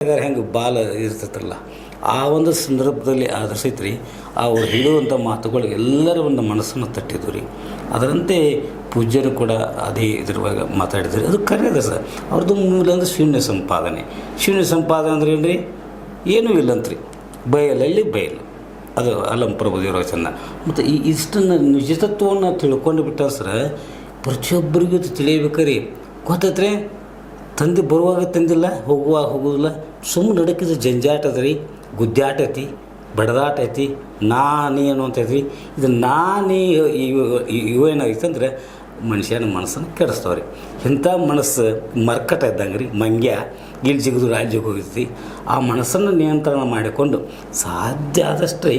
ಹೆಂಗೆ ಬಾಲ ಇರ್ತೈತಲ್ಲ ಆ ಒಂದು ಸಂದರ್ಭದಲ್ಲಿ ಆದರ್ಶೈತ್ರಿ ಅವ್ರು ಹೇಳುವಂಥ ಮಾತುಗಳು ಎಲ್ಲರ ಒಂದು ಮನಸ್ಸನ್ನು ತಟ್ಟಿದ್ವು ರೀ. ಅದರಂತೆ ಪೂಜ್ಯರು ಕೂಡ ಅದೇ ಇದ್ರವಾಗ ಮಾತಾಡಿದ್ರು. ಅದು ಕರೆಯದ ಸರ್ ಅವ್ರದ್ದು ಮೂಲ ಅಂದ್ರೆ ಶೂನ್ಯ ಸಂಪಾದನೆ. ಶೂನ್ಯ ಸಂಪಾದನೆ ಅಂದ್ರೆ ಏನು ರೀ? ಏನೂ ಇಲ್ಲಂತ್ರಿ, ಬಯಲಲ್ಲಿ ಬಯಲು. ಅದು ಅಲ್ಲಂ ಪ್ರಭುದೇವರ ಚಂದ. ಮತ್ತು ಇಷ್ಟನ್ನು ನಿಜತತ್ವವನ್ನು ತಿಳ್ಕೊಂಡು ಬಿಟ್ಟ ಸರ್ ಪ್ರತಿಯೊಬ್ಬರಿಗೂ ತಿಳಿಯಬೇಕಾರಿ ಗೊತ್ತೈತ್ರಿ. ತಂದೆ ಬರುವಾಗ ತಂದಿಲ್ಲ, ಹೋಗುವಾಗ ಹೋಗೋದಿಲ್ಲ. ಸುಮ್ಮನೆ ನಡಕಿದ ಜಂಜಾಟ ಅದ ರೀ, ಗುದ್ದಾಟ ಐತಿ, ಬಡದಾಟ ಐತಿ, ನಾನೇ ಅನ್ನುವಂಥ ಐತಿ. ಇದು ನಾನೇ ಇವೇನಾಗೈತೆ ಅಂದ್ರೆ ಮನುಷ್ಯನ ಮನಸ್ಸನ್ನು ಕೆಡಿಸ್ತಾವ್ರಿ. ಇಂಥ ಮನಸ್ಸು ಮರ್ಕಟ ಇದ್ದಂಗೆ ರೀ, ಮಂಗ್ಯ ಇಲ್ಲಿ ಜಿಗಿದು ರಾಜ್ಯಕ್ಕೆ ಹೋಗಿರ್ತಿ. ಆ ಮನಸ್ಸನ್ನು ನಿಯಂತ್ರಣ ಮಾಡಿಕೊಂಡು ಸಾಧ್ಯ ಆದಷ್ಟೇ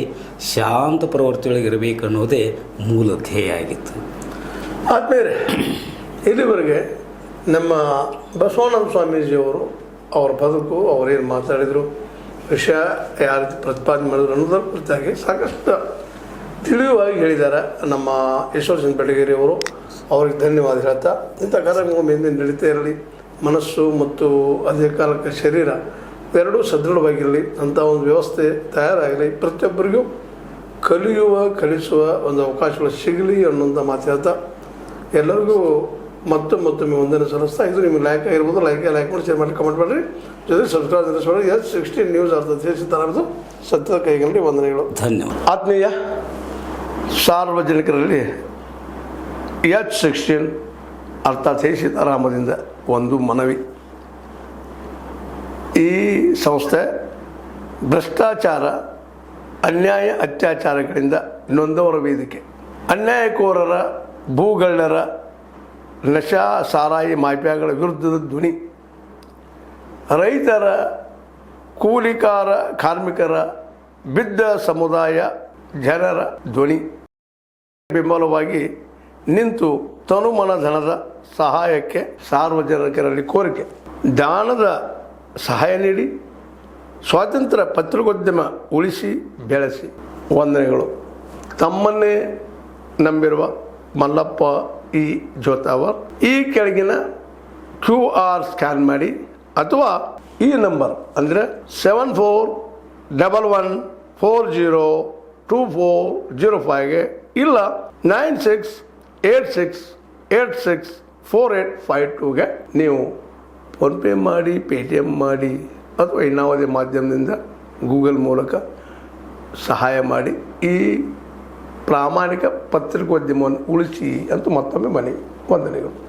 ಶಾಂತ ಪ್ರವೃತ್ತಿಯೊಳಗೆ ಇರಬೇಕು ಅನ್ನೋದೇ ಮೂಲ ಧ್ಯೇಯ ಆಗಿತ್ತು. ಆದ್ಮೇಲೆ ಇಲ್ಲಿವರೆಗೆ ನಮ್ಮ ಬಸವಾನಂದ ಸ್ವಾಮೀಜಿಯವರು ಅವರ ಬದುಕು, ಅವರೇನು ಮಾತಾಡಿದರು, ವಿಷಯ ಯಾವ ರೀತಿ ಪ್ರತಿಪಾದನೆ ಮಾಡಿದ್ರು ಅನ್ನೋದರ ಕುರಿತಾಗಿ ಸಾಕಷ್ಟು ತಿಳಿಯುವಾಗಿ ಹೇಳಿದ್ದಾರೆ ನಮ್ಮ ಈಶ್ವರಚಂದ್ರ ಬೆಳಗೇರಿ ಅವರು. ಅವ್ರಿಗೆ ಧನ್ಯವಾದ ಹೇಳ್ತಾ, ಇಂಥ ಕಾರ್ಯಕ್ರಮ ಹಿಂದೆ ನಡೀತಾ ಇರಲಿ, ಮನಸ್ಸು ಮತ್ತು ಅದೇ ಕಾಲಕ್ಕೆ ಶರೀರ ಎರಡೂ ಸದೃಢವಾಗಿರಲಿ, ಅಂಥ ಒಂದು ವ್ಯವಸ್ಥೆ ತಯಾರಾಗಲಿ, ಪ್ರತಿಯೊಬ್ಬರಿಗೂ ಕಲಿಸುವ ಒಂದು ಅವಕಾಶಗಳು ಸಿಗಲಿ ಅನ್ನೋಂಥ ಮಾತು ಹೇಳ್ತಾ ಎಲ್ಲರಿಗೂ ಮತ್ತೊಮ್ಮೆ ಒಂದನ್ನು ಸಲ್ಲಿಸ್ತಾ, ಇದು ನಿಮಗೆ ಲೈಕ್ ಆಗಿರ್ಬೋದು. ಲೈಕ್ ಮಾಡಿ, ಶೇರ್ ಮಾಡಿ, ಕಮೆಂಟ್ ಮಾಡಿರಿ. ಜೊತೆಗೆ ಸಬ್ಸ್ಕ್ರೈಬ್ ಮಾಡಿ. H16 ನ್ಯೂಸ್ ಅರ್ಥ ತಿಳಿಸಿದ್ದಾರದು ಸತ್ಯದ ಕೈಗಳಲ್ಲಿ ವಂದನೆಗಳು. ಧನ್ಯವಾದ. ಆತ್ಮೀಯ ಸಾರ್ವಜನಿಕರಲ್ಲಿ H16 ಅರ್ಥಾತ್ ಸೀತಾರಾಮದಿಂದ ಒಂದು ಮನವಿ. ಈ ಸಂಸ್ಥೆ ಭ್ರಷ್ಟಾಚಾರ, ಅನ್ಯಾಯ, ಅತ್ಯಾಚಾರಗಳಿಂದ ನೊಂದವರ ವೇದಿಕೆ. ಅನ್ಯಾಯಕೋರರ, ಭೂಗಳ್ಳರ, ನಶಾ ಸಾರಾಯಿ ಮಾಫಿಯಾಗಳ ವಿರುದ್ಧದ ಧ್ವನಿ. ರೈತರ, ಕೂಲಿಕಾರ, ಕಾರ್ಮಿಕರ, ಬಿದ್ದ ಸಮುದಾಯ ಜನರ ಧ್ವನಿ. ಬೆಂಬಲವಾಗಿ ನಿಂತು ತನುಮನ ಧನದ ಸಹಾಯಕ್ಕೆ ಸಾರ್ವಜನಿಕರಲ್ಲಿ ಕೋರಿಕೆ. ದಾನದ ಸಹಾಯ ನೀಡಿ ಸ್ವಾತಂತ್ರ್ಯ ಪತ್ರಿಕೋದ್ಯಮ ಉಳಿಸಿ ಬೆಳೆಸಿ. ವಂದನೆಗಳು. ತಮ್ಮನ್ನೇ ನಂಬಿರುವ ಮಲ್ಲಪ್ಪ ಇ ಜೋತಾವರ್. ಈ ಕೆಳಗಿನ QR ಸ್ಕ್ಯಾನ್ ಮಾಡಿ ಅಥವಾ ಈ ನಂಬರ್ ಅಂದರೆ 7411402405ಗೆ ಇಲ್ಲ 9686864852ಗೆ ನೀವು ಫೋನ್ಪೇ ಮಾಡಿ, Paytm ಮಾಡಿ ಅಥವಾ ಇನ್ನಾವುದೇ ಮಾಧ್ಯಮದಿಂದ ಗೂಗಲ್ ಮೂಲಕ ಸಹಾಯ ಮಾಡಿ ಈ ಪ್ರಾಮಾಣಿಕ ಪತ್ರಿಕೋದ್ಯಮವನ್ನು ಉಳಿಸಿ ಅಂತ ಮತ್ತೊಮ್ಮೆ ಮನವಿ. ವಂದನೆಗಳು.